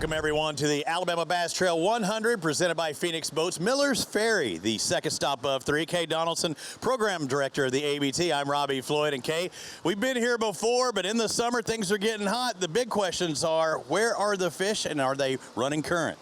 Welcome, everyone, to the Alabama Bass Trail 100, presented by Phoenix Boats. Miller's Ferry, the second stop of 3. Kay Donaldson, Program Director of the ABT. I'm Robbie Floyd. And Kay, we've been here before, but in the summer, things are getting hot. The big questions are, where are the fish, and are they running current?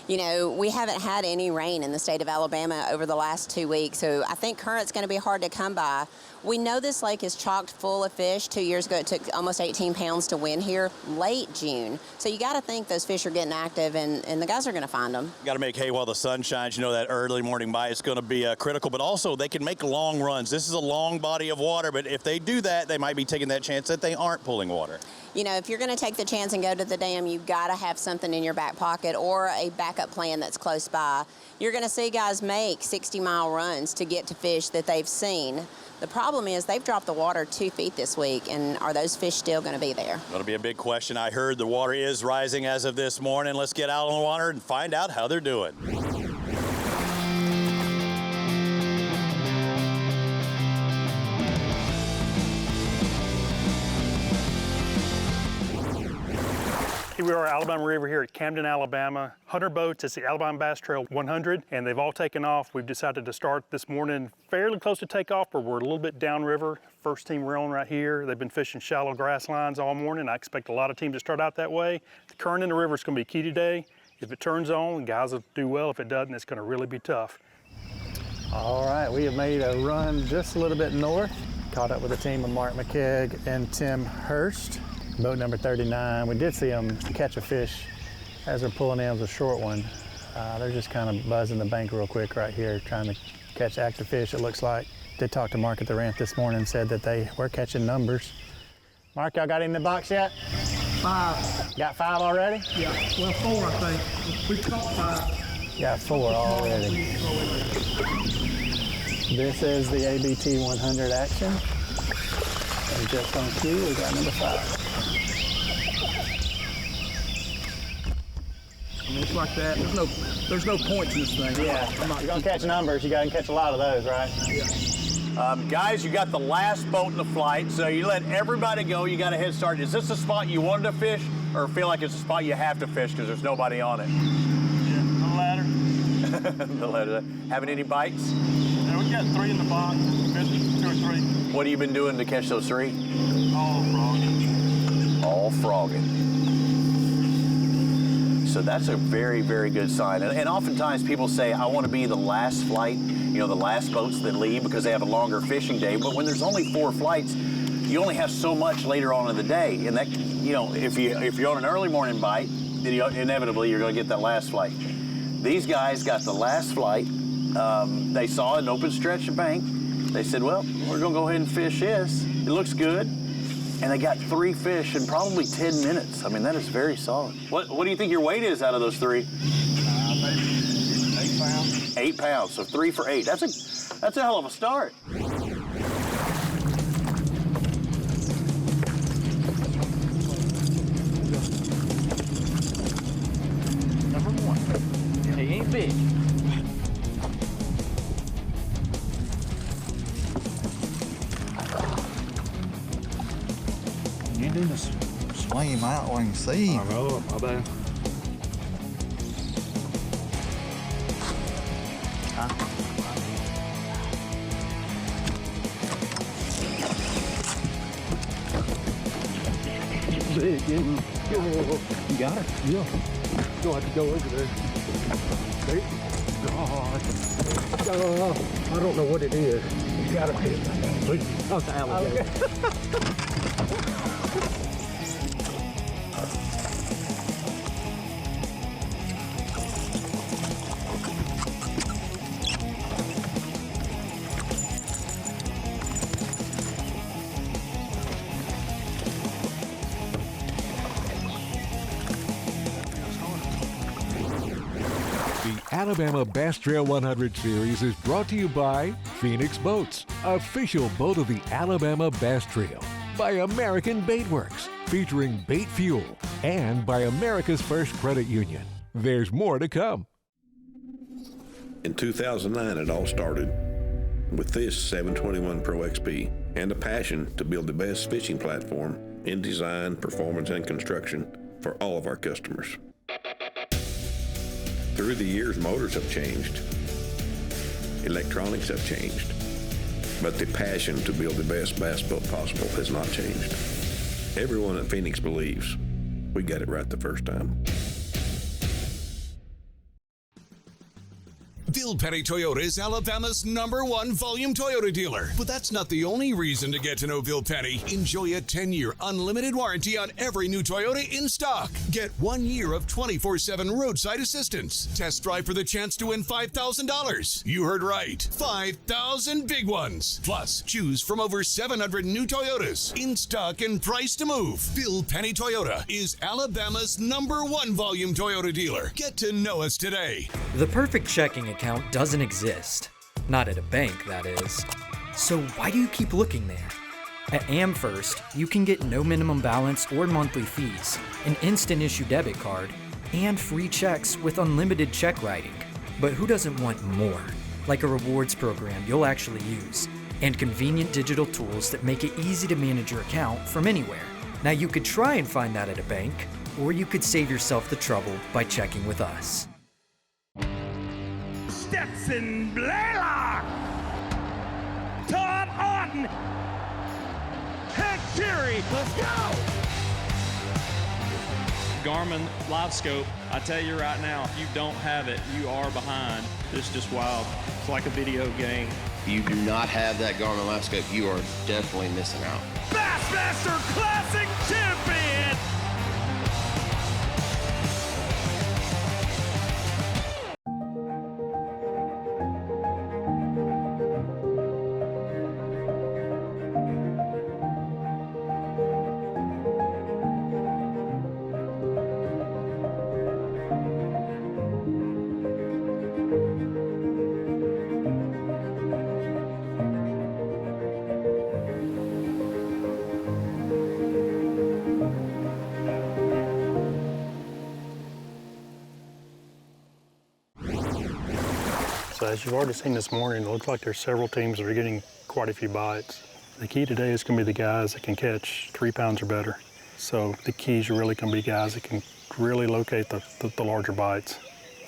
You know, we haven't had any rain in the state of Alabama over the last 2 weeks, so I think current's going to be hard to come by. We know this lake is chocked full of fish. 2 years ago, it took almost 18 pounds to win here, late June. So you got to think those fish are getting active, and the guys are going to find them. Got to make hay while the sun shines. You know, that early morning bite is going to be critical, but also they can make long runs. This is a long body of water, but if they do that, they might be taking that chance that they aren't pulling water. You know, if you're going to take the chance and go to the dam, you've got to have something in your back pocket or a backup plan that's close by. You're going to see guys make 60-mile runs to get to fish that they've seen. The problem is they've dropped the water 2 feet this week, and are those fish still going to be there? That'll be a big question. I heard the water is rising as of this morning. Let's get out on the water and find out how they're doing. Here we are, Alabama River here at Camden, Alabama. 100 boats, it's the Alabama Bass Trail 100, and they've all taken off. We've decided to start this morning fairly close to takeoff, but we're a little bit downriver. First team we're on right here. They've been fishing shallow grass lines all morning. I expect a lot of teams to start out that way. The current in the river is going to be key today. If it turns on, the guys will do well. If it doesn't, it's going to really be tough. All right, we have made a run just a little bit north. Caught up with a team of Mark McKegg and Tim Hurst. Boat number 39. We did see them catch a fish as they're pulling in. It was a short one. They're just kind of buzzing the bank real quick right here, trying to catch active fish, it looks like. Did talk to Mark at the ramp this morning, said that they were catching numbers. Mark, y'all got any in the box yet? 5. Got 5 already? Yeah, well, 4, I think. We've caught 5. Got 4 already. This is the ABT 100 action. And just on cue, we got number 5. I mean, it's like that. There's no points in this thing. Yeah, you're gonna catch numbers. You gotta catch a lot of those, right? Yeah. Guys, you got the last boat in the flight, so you let everybody go. You got a head start. Is this a spot you wanted to fish, or feel like it's a spot you have to fish because there's nobody on it? Yeah, the ladder. The ladder. Having any bites? Yeah, we got 3 in the box, 2 or 3. What have you been doing to catch those 3? All frogging. All frogging. So that's a very, very good sign. And oftentimes people say, I want to be the last flight, you know, the last boats that leave because they have a longer fishing day. But when there's only 4 flights, you only have so much later on in the day. And that, you know, if you're on an early morning bite, then inevitably you're going to get that last flight. These guys got the last flight. They saw an open stretch of bank. They said, well, we're going to go ahead and fish this. It looks good. And they got 3 fish in probably 10 minutes. I mean, that is very solid. What do you think your weight is out of those 3? Maybe 8 pounds. 8 pounds, so 3 for 8. That's a hell of a start. Number 1. He ain't big. You need to swing him out when you see him. I know, my bad. Big, yeah. You got it? Yeah. You'll have to go over there. God. I don't know what it is. It's got to be. Oh, it's an alligator. Okay. The Alabama Bass Trail 100 series is brought to you by Phoenix Boats, official boat of the Alabama Bass Trail, by American Bait Works, featuring bait fuel, and by America's First Credit Union. There's more to come. In 2009, it all started with this 721 Pro XP and a passion to build the best fishing platform in design, performance, and construction for all of our customers. Through the years, motors have changed. Electronics have changed. But the passion to build the best bass boat possible has not changed. Everyone at Phoenix believes we got it right the first time. Vilpenny Toyota is Alabama's #1 volume Toyota dealer. But that's not the only reason to get to know Vilpenny. Enjoy a 10-year unlimited warranty on every new Toyota in stock. Get 1 year of 24/7 roadside assistance. Test drive for the chance to win $5,000. You heard right. 5,000 big ones. Plus, choose from over 700 new Toyotas in stock and price to move. Vilpenny Toyota is Alabama's #1 volume Toyota dealer. Get to know us today. The perfect checking account doesn't exist. Not at a bank, that is. So why do you keep looking there? At AmFirst, you can get no minimum balance or monthly fees, an instant issue debit card, and free checks with unlimited check writing. But who doesn't want more? Like a rewards program you'll actually use, and convenient digital tools that make it easy to manage your account from anywhere. Now you could try and find that at a bank, or you could save yourself the trouble by checking with us. Stetson Blaylock, Todd Auten, Hank Terry, let's go! Garmin LiveScope, I tell you right now, if you don't have it, you are behind. It's just wild. It's like a video game. If you do not have that Garmin LiveScope, you are definitely missing out. Bassmaster Classic Champion! So as you've already seen this morning, it looks like there's several teams that are getting quite a few bites. The key today is going to be the guys that can catch 3 pounds or better. So the keys are really going to be guys that can really locate the larger bites.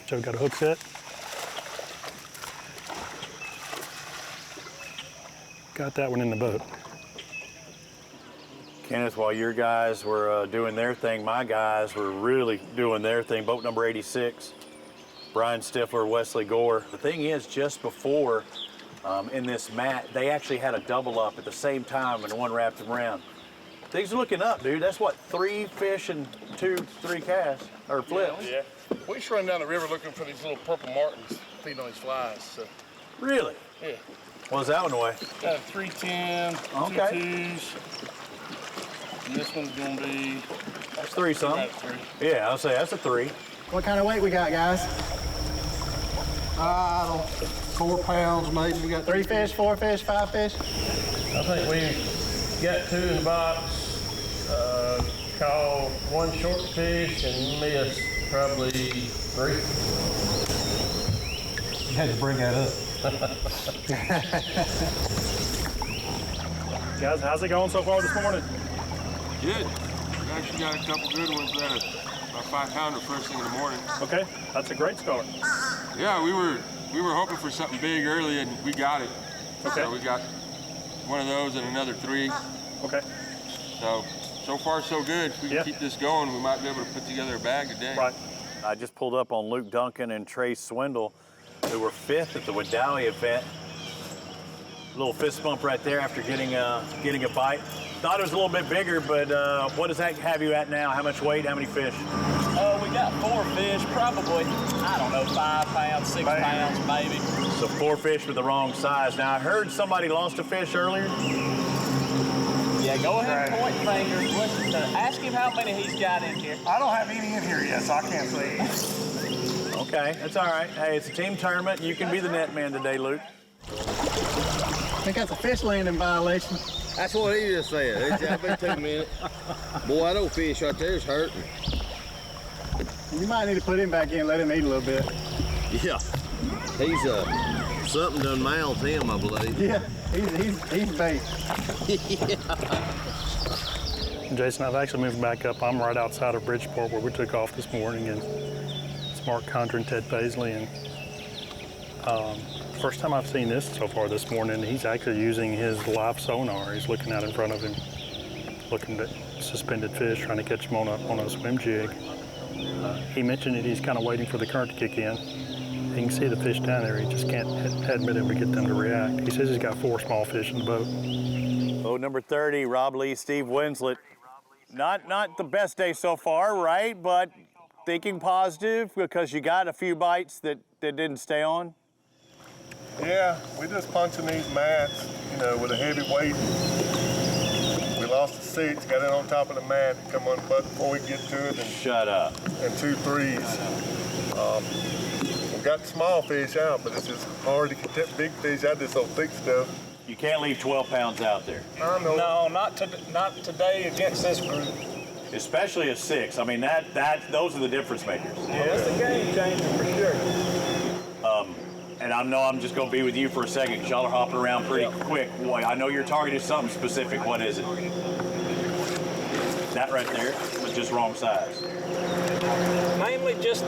So we've got a hook set. Got that one in the boat. Kenneth, while your guys were doing their thing, my guys were really doing their thing. Boat number 86. Brian Stifler, Wesley Gore. The thing is, just before in this mat, they actually had a double up at the same time and one wrapped them around. Things are looking up, dude. That's what, 3 fish and 3 casts, or flips? Yeah. We just run down the river looking for these little purple martins feeding on these flies. So. Really? Yeah. What's that one weigh? Got a 310, okay. 2 2s. And this one's gonna be... That's 3 something. 3. Yeah, I'll say that's a 3. What kind of weight we got, guys? I don't know, 4 pounds maybe. We got 3 fish, 4 fish, 5 fish? I think we got 2 in the box, caught 1 short fish and missed probably 3. You had to bring that up. Guys, how's it going so far this morning? Good. We actually got a couple good ones there. About 5-pounder first thing in the morning. Okay, that's a great start. Yeah, we were hoping for something big early and we got it. Okay. So we got one of those and another 3. Okay. So far so good. If we can keep this going, we might be able to put together a bag today. Right. I just pulled up on Luke Duncan and Trey Swindle, who were 5th at the Wadali event. Little fist bump right there after getting a bite. Thought it was a little bit bigger, but what does that have you at now? How much weight? How many fish? We got 4 fish, probably, I don't know, 5 pounds, 6 pounds maybe. So 4 fish with the wrong size. Now I heard somebody lost a fish earlier. Yeah, go ahead and point fingers. Listen to ask him how many he's got in here. I don't have any in here yet, so I can't say. Okay, that's all right. Hey, it's a team tournament. You can be the net man today, Luke. I think that's a fish landing violation. That's what he just said. It's been 2 minutes. Boy, that old fish right there is hurting. You might need to put him back in, let him eat a little bit. Yeah. He's something done mouthed him, I believe. Yeah, he's bait. Jason, I've actually moved back up. I'm right outside of Bridgeport where we took off this morning, and it's Mark Condren, Ted Paisley, and first time I've seen this so far this morning, he's actually using his live sonar. He's looking out in front of him, looking at suspended fish, trying to catch them on a swim jig. He mentioned that he's kind of waiting for the current to kick in. He can see the fish down there. He just hadn't been able to get them to react. He says he's got 4 small fish in the boat. Boat number 30, Rob Lee, Steve Winslet. Not the best day so far, right? But thinking positive because you got a few bites that didn't stay on. Yeah, we just punching these mats, you know, with a heavy weight. We lost the 6, got it on top of the mat, come on butt before we get to it. And, shut up. And 2 3s. We got the small fish out, but it's just hard to get that big fish out of this old thick stuff. You can't leave 12 pounds out there. I know. No, not today against this group. Especially a 6. I mean, those are the difference makers. Yeah, it's a game changer for sure. And I know I'm just going to be with you for a second because y'all are hopping around pretty quick. Boy, I know your target is something specific. What is it? That right there, but just wrong size. Mainly just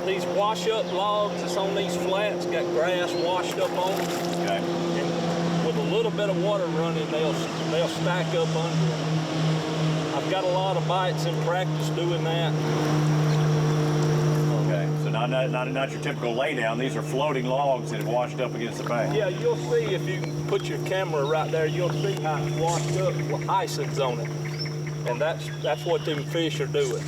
these wash-up logs that's on these flats, got grass washed up on them. Okay. And with a little bit of water running, they'll stack up under them. I've got a lot of bites in practice doing that. Okay, so not your typical laydown. These are floating logs that have washed up against the bank. Yeah, you'll see if you can put your camera right there, you'll see how it's washed up with icings on it. And that's what them fish are doing.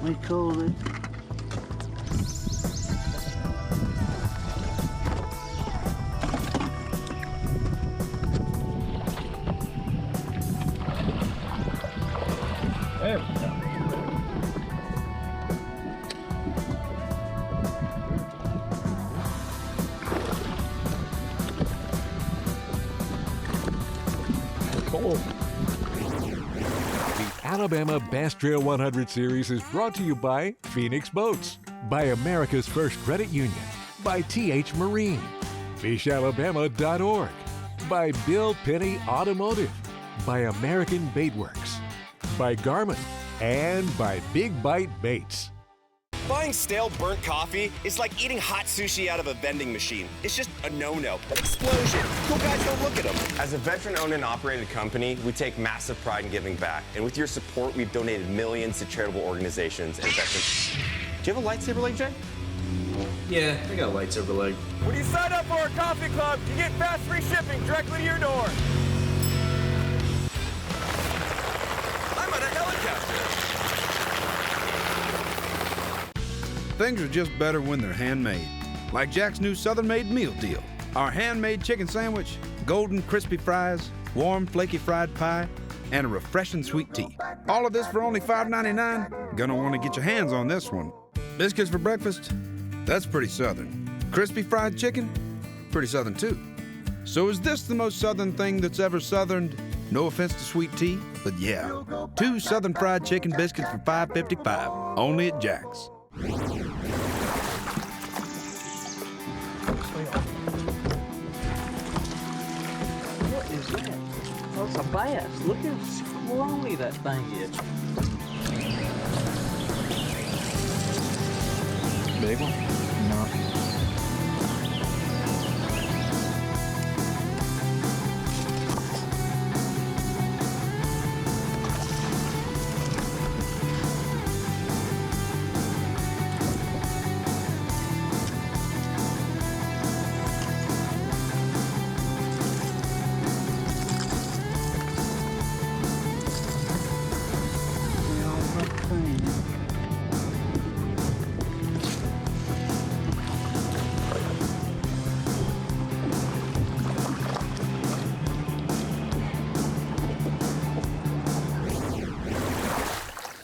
We call it. There we go. Cool. Alabama Bass Trail 100 Series is brought to you by Phoenix Boats, by America's First Credit Union, by TH Marine, fishalabama.org, by Bill Penny Automotive, by American Baitworks, by Garmin, and by Big Bite Baits. Buying stale burnt coffee is like eating hot sushi out of a vending machine. It's just a no-no. Explosion. Cool guys don't look at them. As a veteran-owned and operated company, we take massive pride in giving back. And with your support, we've donated millions to charitable organizations and veterans. Do you have a lightsaber leg, Jay? Yeah, I got a lightsaber leg. When you sign up for our coffee club, you get fast free shipping directly to your door. I'm on a helicopter. Things are just better when they're handmade. Like Jack's new Southern Made Meal Deal. Our handmade chicken sandwich, golden crispy fries, warm flaky fried pie, and a refreshing sweet tea. All of this for only $5.99? Gonna want to get your hands on this one. Biscuits for breakfast? That's pretty Southern. Crispy fried chicken? Pretty Southern too. So is this the most Southern thing that's ever Southerned? No offense to sweet tea, but yeah. 2 Southern fried chicken biscuits for $5.55, only at Jack's. What is that? Oh, it's a bass. Look how scrawny that thing is. Big one? No.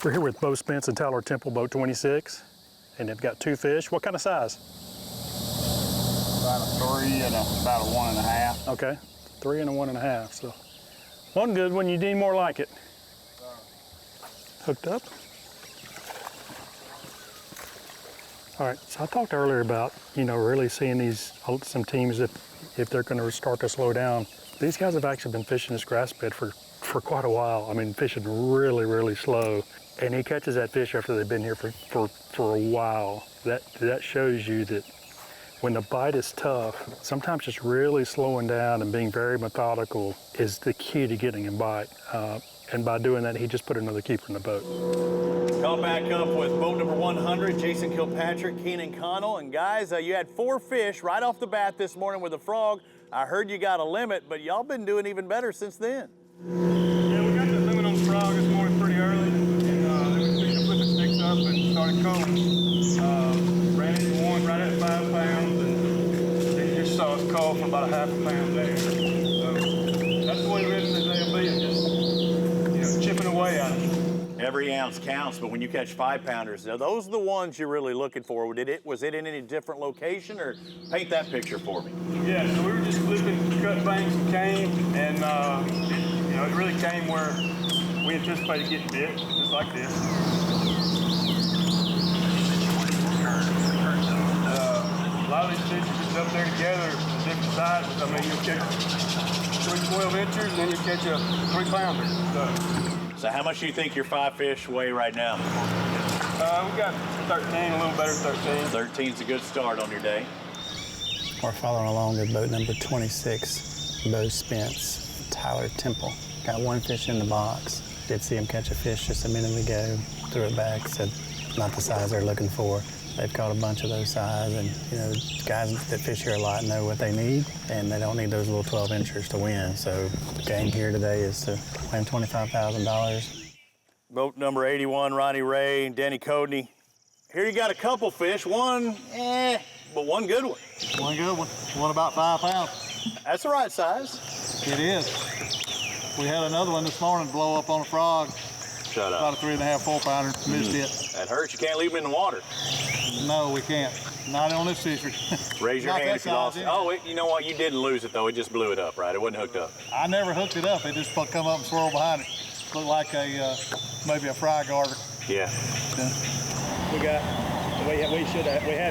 We're here with Bo Spence and Tyler Temple, boat 26, and they've got 2 fish. What kind of size? About a 3 and about a 1.5. Okay, 3 and a 1.5. So one good one. You need more like it. Hooked up. All right. So I talked earlier about really seeing some teams if they're going to start to slow down. These guys have actually been fishing this grass bed for quite a while. I mean, fishing really, really slow. And he catches that fish after they've been here for a while. That shows you that when the bite is tough, sometimes just really slowing down and being very methodical is the key to getting him bite. And by doing that, he just put another keeper in the boat. Coming back up with boat number 100, Jason Kilpatrick, Keenan Connell. And guys, you had 4 fish right off the bat this morning with a frog. I heard you got a limit, but y'all been doing even better since then. Yeah, we got the limit on the frog this morning pretty early. And put the sticks up and started calling. Ran into one right at 5 pounds, and then just saw us call for about a half a pound there. So that's the way the rest of the day will be, just chipping away at it. Every ounce counts, but when you catch 5-pounders, now those are the ones you're really looking for. Was it in any different location, or paint that picture for me? Yeah, so we were just flipping cut banks and came, and it really came where we anticipated getting bit, just like this. A lot of these fish are just up there together, different sizes. I mean, you'll catch 3 12-inchers, and then you catch a 3-pounder. So how much do you think your 5 fish weigh right now? We got 13, a little better 13. 13's a good start on your day. We're following along with boat number 26, Bo Spence, Tyler Temple. Got 1 fish in the box. Did see him catch a fish just a minute ago. Threw it back, said not the size they're looking for. They've caught a bunch of those size, and guys that fish here a lot know what they need, and they don't need those little 12-inchers to win. So the game here today is to win $25,000. Boat number 81, Ronnie Ray and Danny Codney. Here you got a couple fish, one, but one good one. One good one. One about 5 pounds. That's the right size. It is. We had another one this morning blow up on a frog. Shut up. About a 3.5, 4-pounder. Missed it. That hurts. You can't leave them in the water. No, we can't. Not on this fishery. Raise your hand if you lost it. Oh, you know what? You didn't lose it, though. It just blew it up, right? It wasn't hooked up. I never hooked it up. It just come up and swirl behind it. Looked like maybe a fry garter. Yeah. We had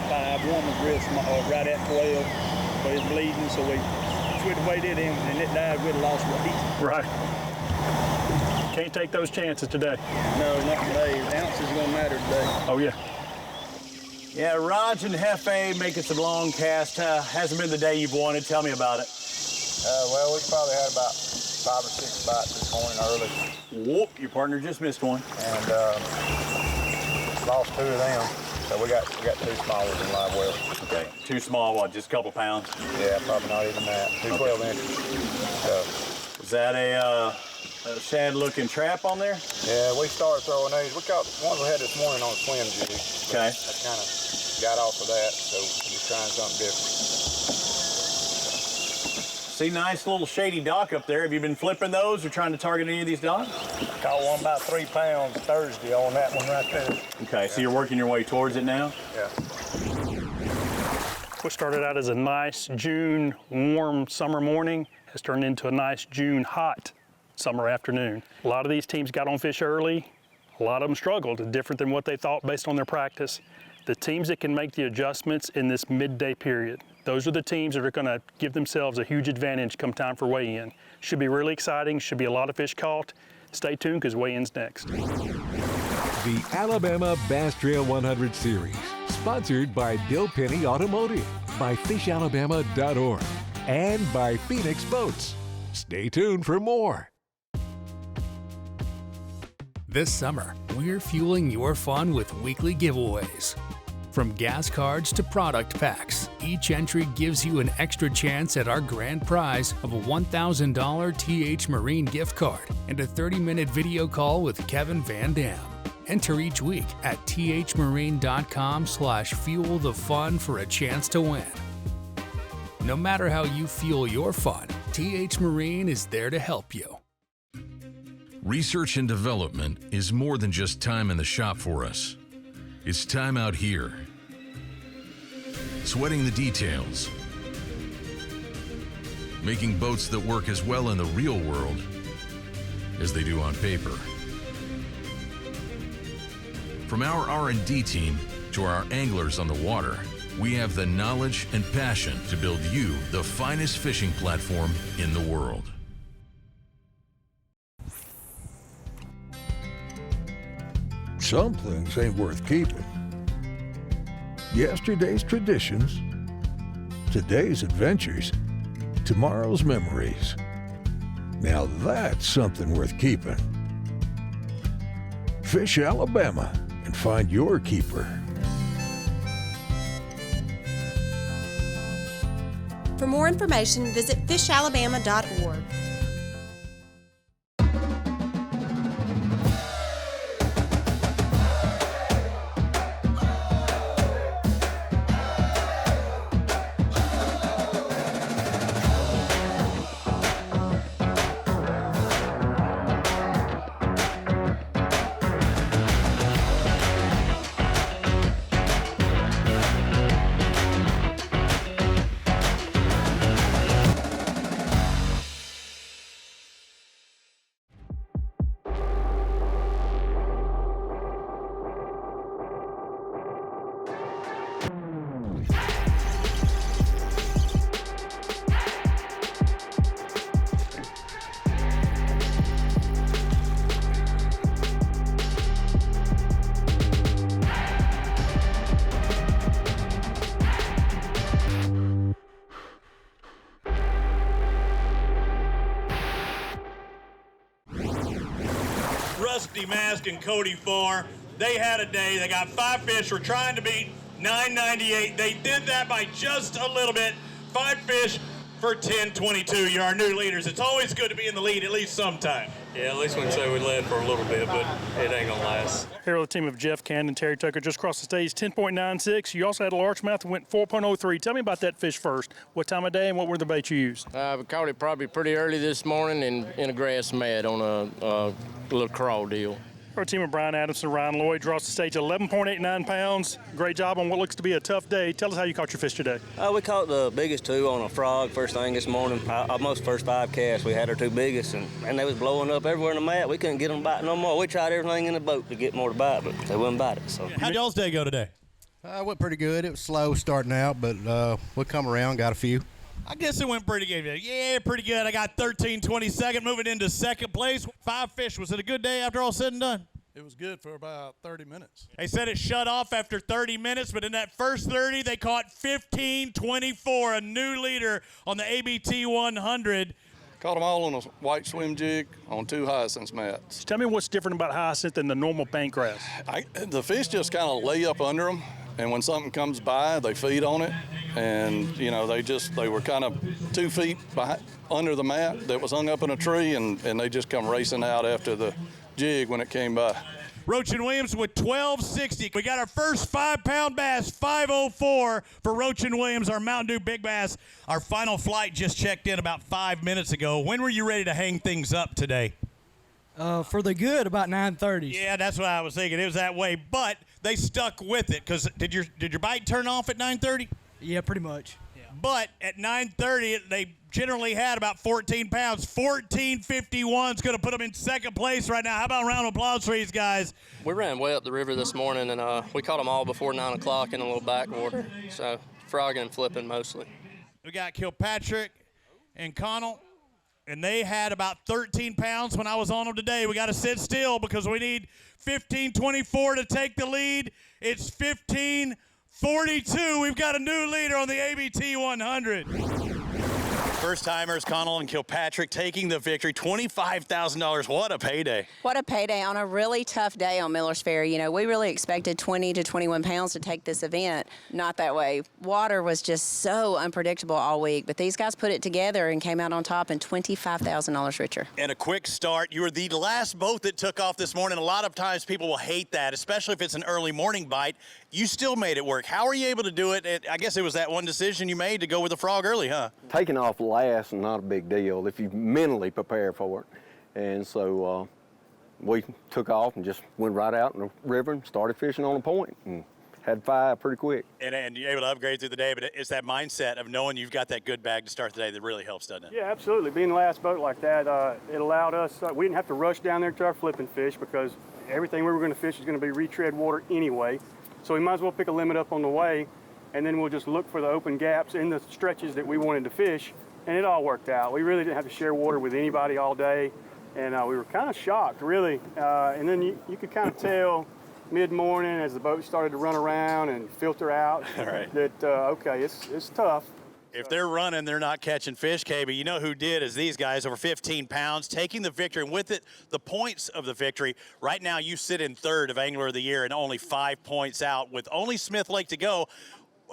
5. One was real small, right at 12, but it's bleeding, so if we'd have waited in and it died, we'd have lost weight. Right. Can't take those chances today. No, not today. The ounce is going to matter today. Oh, yeah. Yeah, Raj and Hefe making some long casts. Hasn't been the day you've wanted. Tell me about it. Well, we probably had about 5 or 6 bites this morning early. Whoop, your partner just missed one. And lost 2 of them. So we got 2 small ones in live well. Okay, 2 small, what, just a couple pounds? Yeah, probably not even that. 2 12-inchers. So. Is that a shad-looking trap on there? Yeah, we started throwing these. We caught ones we had this morning on a swim jig. Okay. I kind of got off of that, so just trying something different. See, nice little shady dock up there. Have you been flipping those or trying to target any of these docks? I caught one about 3 pounds Thursday on that one right there. Okay, so you're working your way towards it now? Yeah. What started out as a nice June warm summer morning has turned into a nice June hot summer afternoon. A lot of these teams got on fish early. A lot of them struggled, different than what they thought based on their practice. The teams that can make the adjustments in this midday period, those are the teams that are going to give themselves a huge advantage come time for weigh-in. Should be really exciting, should be a lot of fish caught. Stay tuned because weigh-in's next. The Alabama Bass Trail 100 Series, sponsored by Bill Penny Automotive, by fishalabama.org, and by Phoenix Boats. Stay tuned for more. This summer, we're fueling your fun with weekly giveaways. From gas cards to product packs, each entry gives you an extra chance at our grand prize of a $1,000 TH Marine gift card and a 30-minute video call with Kevin Van Dam. Enter each week at thmarine.com/fuelthefun for a chance to win. No matter how you fuel your fun, TH Marine is there to help you. Research and development is more than just time in the shop for us. It's time out here, sweating the details, making boats that work as well in the real world as they do on paper. From our R&D team to our anglers on the water, we have the knowledge and passion to build you the finest fishing platform in the world. Some things ain't worth keeping. Yesterday's traditions, today's adventures, tomorrow's memories. Now that's something worth keeping. Fish Alabama and find your keeper. For more information, visit fishalabama.org. Rusty Mask and Cody Farr, they had a day. They got 5 fish. We're trying to beat 998. They did that by just a little bit. 5 fish for 1022. You're our new leaders. It's always good to be in the lead at least sometime. Yeah, at least we can say we led for a little bit, but it ain't gonna last. Here with the team of Jeff Cannon and Terry Tucker just across the stage, 10.96. You also had a largemouth that went 4.03. Tell me about that fish first. What time of day and what were the baits you used? We caught it probably pretty early this morning in a grass mat on a little crawl deal. Our team of Brian Adamson and Ryan Lloyd draws the stage 11.89 pounds. Great job on what looks to be a tough day. Tell us how you caught your fish today. We caught the biggest 2 on a frog first thing this morning. Almost first 5 casts, we had our 2 biggest, and they was blowing up everywhere in the mat. We couldn't get them to bite no more. We tried everything in the boat to get more to bite, but they wouldn't bite it. So. How'd y'all's day go today? It went pretty good. It was slow starting out, but we come around, got a few. I guess it went pretty good. Yeah, pretty good. I got 13.22, moving into second place. 5 fish. Was it a good day after all said and done? It was good for about 30 minutes. They said it shut off after 30 minutes, but in that first 30, they caught 15.24, a new leader on the ABT 100. Caught them all on a white swim jig on 2 hyacinth mats. Tell me what's different about hyacinth than the normal bank grass. The fish just kind of lay up under them, and when something comes by, they feed on it. And, you know, they were kind of 2 feet under the mat that was hung up in a tree, and they just come racing out after the jig when it came by. Roach and Williams with 1260. We got our first 5-pound bass, 504 for Roach and Williams, our Mountain Dew Big Bass. Our final flight just checked in about 5 minutes ago. When were you ready to hang things up today? For the good, about 9:30. Yeah, that's what I was thinking. It was that way, but they stuck with it because did your bite turn off at 9:30? Yeah, pretty much. Yeah. But at 9:30, they generally had about 14 pounds. 14.51 is going to put them in second place right now. How about a round of applause for these guys? We ran way up the river this morning, and we caught them all before 9 o'clock in a little backwater. So frogging and flipping mostly. We got Kilpatrick and Connell, and they had about 13 pounds when I was on them today. We got to sit still because we need 15.24 to take the lead. It's 15.42. We've got a new leader on the ABT 100. First timers, Connell and Kilpatrick taking the victory. $25,000. What a payday. What a payday on a really tough day on Miller's Ferry. You know, we really expected 20 to 21 pounds to take this event. Not that way. Water was just so unpredictable all week, but these guys put it together and came out on top and $25,000 richer. And a quick start. You were the last boat that took off this morning. A lot of times people will hate that, especially if it's an early morning bite. You still made it work. How were you able to do it? I guess it was that one decision you made to go with the frog early, huh? Taking off last is not a big deal if you mentally prepare for it. And so we took off and just went right out in the river and started fishing on a point and had 5 pretty quick. And you're able to upgrade through the day, but it's that mindset of knowing you've got that good bag to start the day that really helps, doesn't it? Yeah, absolutely. Being the last boat like that, it allowed us, we didn't have to rush down there to our flipping fish because everything we were going to fish is going to be retread water anyway. So we might as well pick a limit up on the way, and then we'll just look for the open gaps in the stretches that we wanted to fish, and it all worked out. We really didn't have to share water with anybody all day, and we were kind of shocked, really. And then you could kind of tell mid-morning as the boat started to run around and filter out that, okay, it's tough. If they're running, they're not catching fish, KB. You know who did is these guys, over 15 pounds, taking the victory, and with it, the points of the victory. Right now, you sit in third of Angler of the Year and only 5 points out with only Smith Lake to go.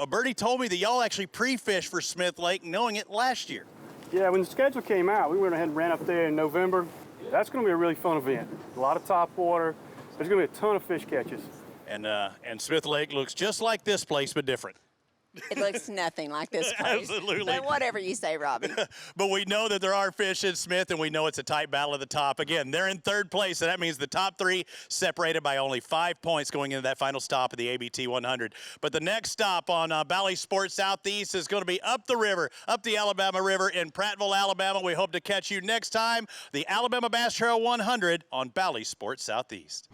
Birdie told me that y'all actually pre-fished for Smith Lake, knowing it last year. Yeah, when the schedule came out, we went ahead and ran up there in November. That's going to be a really fun event. A lot of top water. There's going to be a ton of fish catches. And Smith Lake looks just like this place, but different. It looks nothing like this place. Absolutely. But whatever you say, Robbie. But we know that there are fish in Smith, and we know it's a tight battle at the top. Again, they're in third place, so that means the top 3 separated by only 5 points going into that final stop of the ABT 100. But the next stop on Bally Sports Southeast is going to be up the river, up the Alabama River in Prattville, Alabama. We hope to catch you next time, the Alabama Bass Trail 100 on Bally Sports Southeast.